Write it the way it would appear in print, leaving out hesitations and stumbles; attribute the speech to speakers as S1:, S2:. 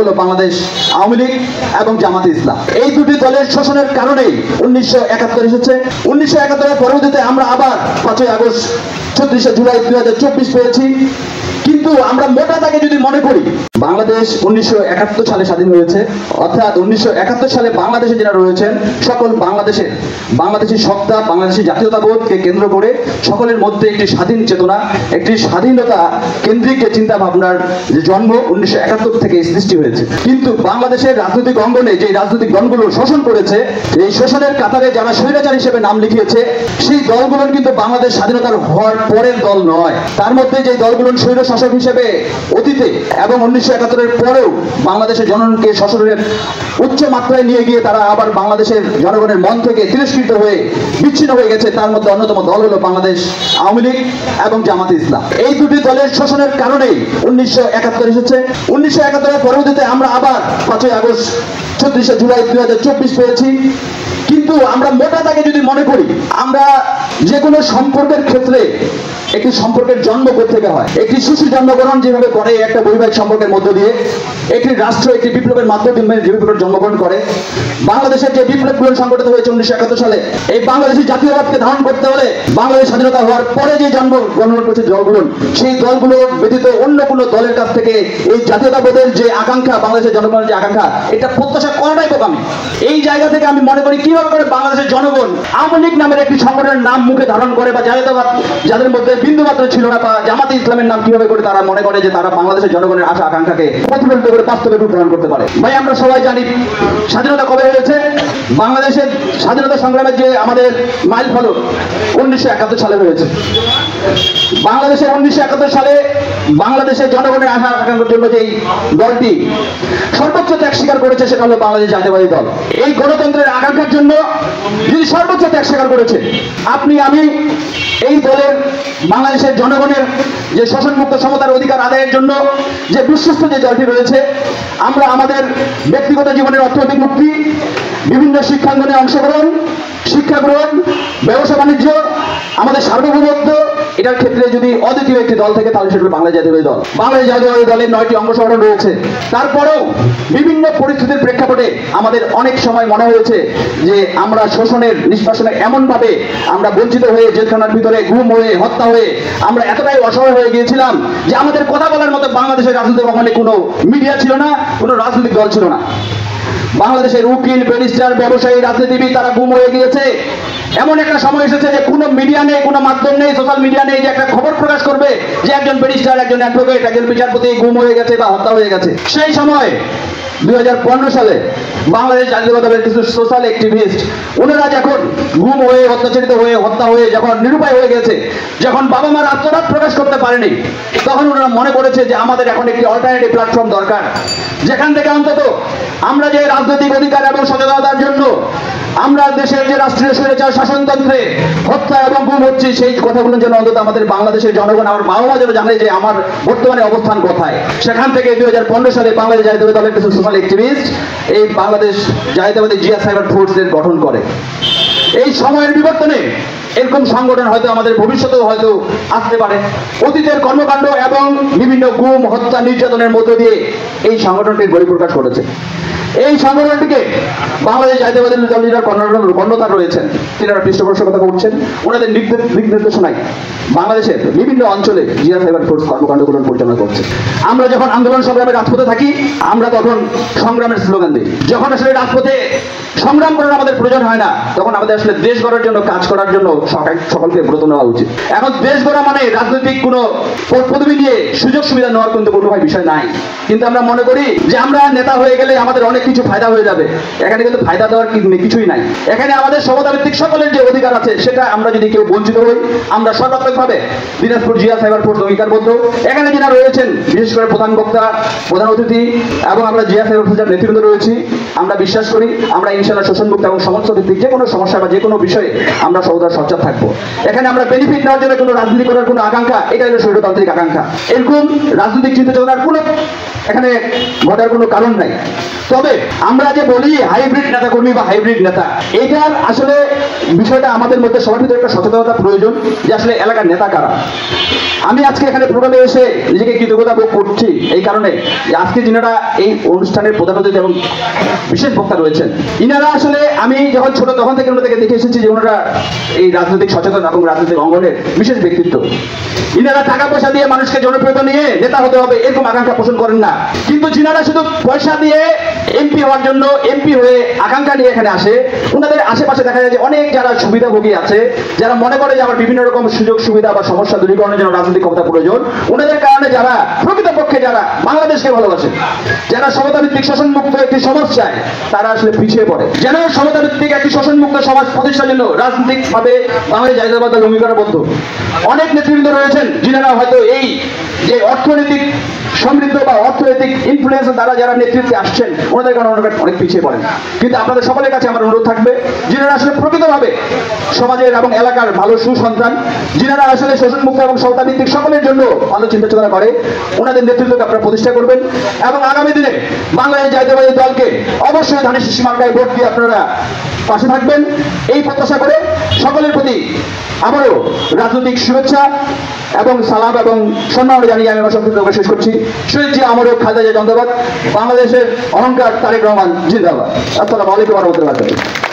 S1: হলো বাংলাদেশ আওয়ামী লীগ এবং জামাতে ইসলাম। এই দুটি দলের শোষণের কারণেই 1971 এসেছে। 1971 পরবর্তীতে আমরা আবার 5ই আগস্ট 34শে জুলাই 2024 পেয়েছি। কিন্তু আমরা মোটা দাগে যদি মনে করি, বাংলাদেশ 1971 সালে স্বাধীন হয়েছে, অর্থাৎ 1971 সালে বাংলাদেশে যারা রয়েছেন সকল বাংলাদেশি সত্তা, বাংলাদেশি জাতীয়তাবোধকে কেন্দ্র করে সকলের মধ্যে একটি স্বাধীন চেতনা, একটি স্বাধীনতা কেন্দ্রিক চিন্তা ভাবনার যে জন্ম 1971 থেকে সৃষ্টি হয়েছে। কিন্তু বাংলাদেশের রাজনৈতিক অঙ্গনে যে রাজনৈতিক দলগুলো শোষণ করেছে, এই শোষণের কাতারে যারা স্বৈরাচার হিসেবে নাম লিখিয়েছে, সেই দলগুলোর কিন্তু বাংলাদেশ স্বাধীনতার হওয়ার পরের দল নয়। তার মধ্যে যে দলগুলো স্বৈর শাসক হিসেবে অতীতে এবং 1971 পরেও বাংলাদেশের জনগণকে শোষণের উচ্চ মাত্রায় নিয়ে গিয়ে তারা আবার বাংলাদেশের জনগণের মন থেকে তিরস্কৃত হয়ে বিচ্ছিন্ন হয়ে গেছে, তার মধ্যে অন্যতম দল হলো বাংলাদেশ আওয়ামী লীগ এবং জামাতে ইসলাম। এই দুটি দলের শোষণের কারণেই 1971 এসেছে। 1971 পরবর্তীতে আমরা আবার 5ই আগস্ট 34শে জুলাই 2024 পেয়েছি। কিন্তু আমরা মোটা দাগে যদি মনে করি, আমরা যে কোনো সম্পর্কের ক্ষেত্রে একটি সম্পর্কের জন্ম থেকে হয়। একটি শিশুর জন্মগ্রহণ যেভাবে করে একটা বৈবাহিক সম্পর্কের মধ্য দিয়ে, একটি রাষ্ট্র একটি বিপ্লবের মাধ্যমে যেভাবে জন্মগ্রহণ করে, বাংলাদেশের যে বিপ্লবগুলো সংগঠিত হয়েছে 1971 সালে, এই বাংলাদেশি জাতীয়তাবাদকে ধারণ করতে হলে বাংলাদেশ স্বাধীনতা হওয়ার পরে যে জন্মগ্রহণ করেছে দলগুলো, সেই দলগুলো ব্যতীত অন্য কোনো দলের কাছ থেকে এই জাতীয়তাবোধের যে আকাঙ্ক্ষা, বাংলাদেশের জনগণের যে আকাঙ্ক্ষা, এটা প্রত্যাশা করাটাই বোকামি। এই জায়গা থেকে আমি মনে করি কিভাবে করে বাংলাদেশের জনগণ আওয়ামী লীগ নামের একটি সংগঠনের নাম মুখে ধারণ করে, বা জাতীয়তাবাদ যাদের মধ্যে বিন্দুমাত্র ছিল না, বা জামাতে ইসলামের নাম কিভাবে করে তারা মনে করে যে তারা বাংলাদেশের জনগণের আশা আকাঙ্ক্ষাকে প্রতিফলিত করে বাস্তবে রূপ ধারণ করতে পারে। ভাই, আমরা সবাই জানি স্বাধীনতা কবে হয়েছে। বাংলাদেশের স্বাধীনতা সংগ্রামের যে আমাদের মাইল ফলক 1971 সালে হয়েছে। বাংলাদেশের 1971 সালে বাংলাদেশের জনগণের আশা আকাঙ্ক্ষার জন্য যেই দলটি সর্বোচ্চ ত্যাগ স্বীকার করেছে, সেটা হলো বাংলাদেশ জাতীয়তাবাদী দল। এই গণতন্ত্রের আকাঙ্ক্ষার জন্য যদি সর্বোচ্চ ত্যাগ স্বীকার করেছে, আপনি আমি এই দলের বাংলাদেশের জনগণের যে শোষণমুক্ত সমতার অধিকার আদায়ের জন্য যে বিশ্বস্ত যে দলটি রয়েছে, আমরা আমাদের ব্যক্তিগত জীবনের অর্থনৈতিক মুক্তি, বিভিন্ন শিক্ষাঙ্গনে অংশগ্রহণ, শিক্ষা গ্রহণ, ব্যবসা বাণিজ্য, আমাদের সার্বভৌমত্ব, এটার ক্ষেত্রে যদি অদ্বিতীয় একটি দল থেকে, তাহলে সেটা হলো বাংলাদেশ জাতীয়তাবাদী দল। বাংলাদেশ জাতীয়তাবাদী দলের 9টি অঙ্গ সংগঠন রয়েছে। তারপরেও বিভিন্ন পরিস্থিতির প্রেক্ষাপটে আমাদের অনেক সময় মনে হয়েছে যে আমরা শোষণের নিষ্কাশনে এমনভাবে আমরা বঞ্চিত হয়ে, জেলখানার ভিতরে গুম হয়ে, হত্যা হয়ে আমরা এতটাই অসহায় হয়ে গিয়েছিলাম যে আমাদের কথা বলার মতো বাংলাদেশের রাজনৈতিক অঙ্গনে কোনো মিডিয়া ছিল না, কোনো রাজনৈতিক দল ছিল না। বাংলাদেশের উকিল, ব্যারিস্টার, ব্যবসায়ী, রাজনীতিবিদ তারা গুম হয়ে গিয়েছে। এমন একটা সময় এসেছে যে কোনো মিডিয়া নেই, কোনো মাধ্যম নেই, সোশ্যাল মিডিয়া নেই যে একটা খবর প্রকাশ করবে যে একজন ব্যারিস্টার, একজন অ্যাডভোকেট, একজন বিচারপতি গুম হয়ে গেছে বা হত্যা হয়ে গেছে। সেই সময় 2015 সালে বাংলাদেশ জাতীয়তাবাদী দলের কিছু সোশ্যাল অ্যাক্টিভিস্ট, ওনারা যখন গুম হয়ে, অত্যাচারিত হয়ে, হত্যা হয়ে, যখন নিরুপায় হয়ে গেছে, যখন বাবা মার আত্মনাদ প্রকাশ করতে পারেনি, তখন ওনারা মনে করেছে যে আমাদের এখন একটি অল্টারনেটিভ প্ল্যাটফর্ম দরকার, যেখান থেকে অন্তত আমরা যে রাজনৈতিক অধিকার এবং সচেতনতার জন্য আমরা দেশের যে রাষ্ট্রীয় স্বৈরাচার শাসনতন্ত্রে হত্যা এবং গুম হচ্ছে, সেই কথাগুলো যেন অন্তত আমাদের বাংলাদেশের জনগণ, আমার বাবা মা যেন জানে যে আমার বর্তমানে অবস্থান কোথায়। সেখান থেকে 2015 সালে বাংলাদেশ জাতীয়তাবাদী দলের কিছু সোশ্যাল অ্যাক্টিভিস্ট এই বাংলাদেশ জাতীয়তাবাদী জিয়া সাইবার ফোর্সের গঠন করে। এই সময়ের বিবর্তনে এরকম সংগঠন হয়তো আমাদের ভবিষ্যতেও হয়তো আসতে পারে। অতীতের কর্মকাণ্ড এবং বিভিন্ন গুম, হত্যা, নির্যাতনের মধ্য দিয়ে এই সংগঠনটির বহিঃপ্রকাশ করেছে। এই সংগঠনটিকে বাংলাদেশ জাতীয়তাবাদী দলের কর্ণধার রয়েছেন, তিনারা পৃষ্ঠপোষকতা করছেন। ওনাদের নির্দেশনায় বাংলাদেশের বিভিন্ন অঞ্চলে জিয়া সাইবার ফোর্স কর্মকাণ্ডগুলো পরিচালনা করছে। আমরা যখন আন্দোলন সংগ্রামে রাজপথে থাকি, আমরা তখন সংগ্রামের স্লোগান দিই। যখন আসলে রাজপথে সংগ্রাম করার আমাদের প্রয়োজন হয় না, তখন আমাদের আসলে দেশ গড়ার জন্য, কাজ করার জন্য সকলকে ব্রত নেওয়া উচিত। এখন দেশ গড়া মানে রাজনৈতিক কোনো পদবি নিয়ে সুযোগ সুবিধা নেওয়ার কিন্তু কোনো বিষয় নাই। কিন্তু আমরা মনে করি যে আমরা নেতা হয়ে গেলে আমাদের অনেক কিছু ফায়দা হয়ে যাবে। এখানে কিন্তু ফায়দা দেওয়ার কিছুই নাই। এখানে আমাদের সমতাভিত্তিক সকলের যে অধিকার আছে, সেটা আমরা যদি কেউ বঞ্চিত হই, আমরা সর্বাত্মকভাবে দিনাজপুর জিয়া সাইবার ফোর্স অঙ্গীকারবদ্ধ। এখানে যারা রয়েছেন, বিশেষ করে প্রধান বক্তা, প্রধান অতিথি এবং আমরা জিয়া সাইবার ফোর্সের নেতৃবৃন্দ রয়েছি, আমরা বিশ্বাস করি আমরা ইনশাআল্লাহ শোষণমুক্ত এবং সমস্যাভিত্তিক যে কোনো সমস্যা বা যে কোনো বিষয়ে আমরা সর্বদা সচ্চার থাকবো। এখানে আমরা বেনিফিট নেওয়ার জন্য কোনো রাজনীতি করার কোনো আকাঙ্ক্ষা, এটা হলো স্বৈরতান্ত্রিক আকাঙ্ক্ষা। এরকম রাজনৈতিক চিন্তা চেতনার কোনো এখানে ঘটার কোনো কারণ নাই। তবে তবে আমরা যে বলি হাইব্রিড নেতা কর্মী বা হাইব্রিড নেতা, এটার আসলে বিষয়টা আমাদের মধ্যে সবার ভিতরে একটা সচেতনতা প্রয়োজন যে আসলে এলাকার নেতা কারা। আমি আজকে এখানে প্রোগ্রামে এসে নিজেকে কৃতজ্ঞতা বোধ করছি এই কারণে যে আজকে যিনারা এই অনুষ্ঠানের প্রধান অতিথি এবং বিশেষ বক্তা রয়েছেন, ইনারা আসলে আমি যখন ছোট তখন থেকে ওনাদেরকে দেখে এসেছি যে ওনারা এই রাজনৈতিক সচেতন এবং রাজনৈতিক অঙ্গনের বিশেষ ব্যক্তিত্ব। ইনারা টাকা পয়সা দিয়ে মানুষকে জনপ্রিয়তা নিয়ে নেতা হতে হবে এরকম আকাঙ্ক্ষা পোষণ করেন না, কিন্তু যিনারা শুধু পয়সা দিয়ে এমপি হওয়ার জন্য এমপি হয়ে আকাঙ্ক্ষা নিয়ে এখানে আসে, ওনাদের আশেপাশে দেখা যায় যে অনেক যারা সুবিধাভোগী আছে, যারা মনে করে যে আমার বিভিন্ন রকম সুযোগ সুবিধা বা সমস্যা দূরীকরণের জন্য রাজনৈতিক ক্ষমতা প্রয়োজন, ওনাদের কারণে যারা প্রকৃতপক্ষে যারা বাংলাদেশকে ভালোবাসে, যারা সমতাভিত্তিক শোষণমুক্ত একটি সমাজ চায়, তারা আসলে পিছিয়ে পড়ে। যেন সমতাভিত্তিক একটি শোষণমুক্ত সমাজ প্রতিষ্ঠার জন্য রাজনৈতিকভাবে বাংলাদেশ জাতীয়তাবাদী দল অঙ্গীকারবদ্ধ। অনেক নেতৃবৃন্দ রয়েছেন যিনারা হয়তো এই যে অর্থনৈতিক সমৃদ্ধ বা অর্থনৈতিক ইনফ্লুয়েন্স দ্বারা যারা নেতৃত্বে আসছেন, ওনাদের কারণে অনেক পিছিয়ে পড়েন। কিন্তু আপনাদের সকলের কাছে আমার অনুরোধ থাকবে, যিনারা আসলে প্রকৃতভাবে সমাজের এবং এলাকার ভালো সুসন্তান, যিনারা আসলে শোষণমুক্ত এবং সমতাভিত্তিক সকলের জন্য ভালো চিন্তা চেতনা করে, ওনাদের নেতৃত্বকে আপনারা প্রতিষ্ঠা করবেন এবং আগামী দিনে বাংলাদেশ জাতীয়তাবাদী দলকে অবশ্যই ধানের শীষী মার্কায় ভোট দিয়ে আপনারা পাশে থাকবেন এই প্রত্যাশা করে সকলের প্রতি আবারও রাজনৈতিক শুভেচ্ছা এবং সালাম এবং সম্মান জানিয়ে আমি আমার সংক্ষিপ্ত শেষ করছি। শহীদ জিয়া অমর খালেদা জিয়া জিন্দাবাদ, বাংলাদেশের অহংকার তারেক রহমান জিন্দাবাদ। আসসালামু আলাইকুম ওয়া রাহমাতুল্লাহি ওয়া বারাকাতুহু।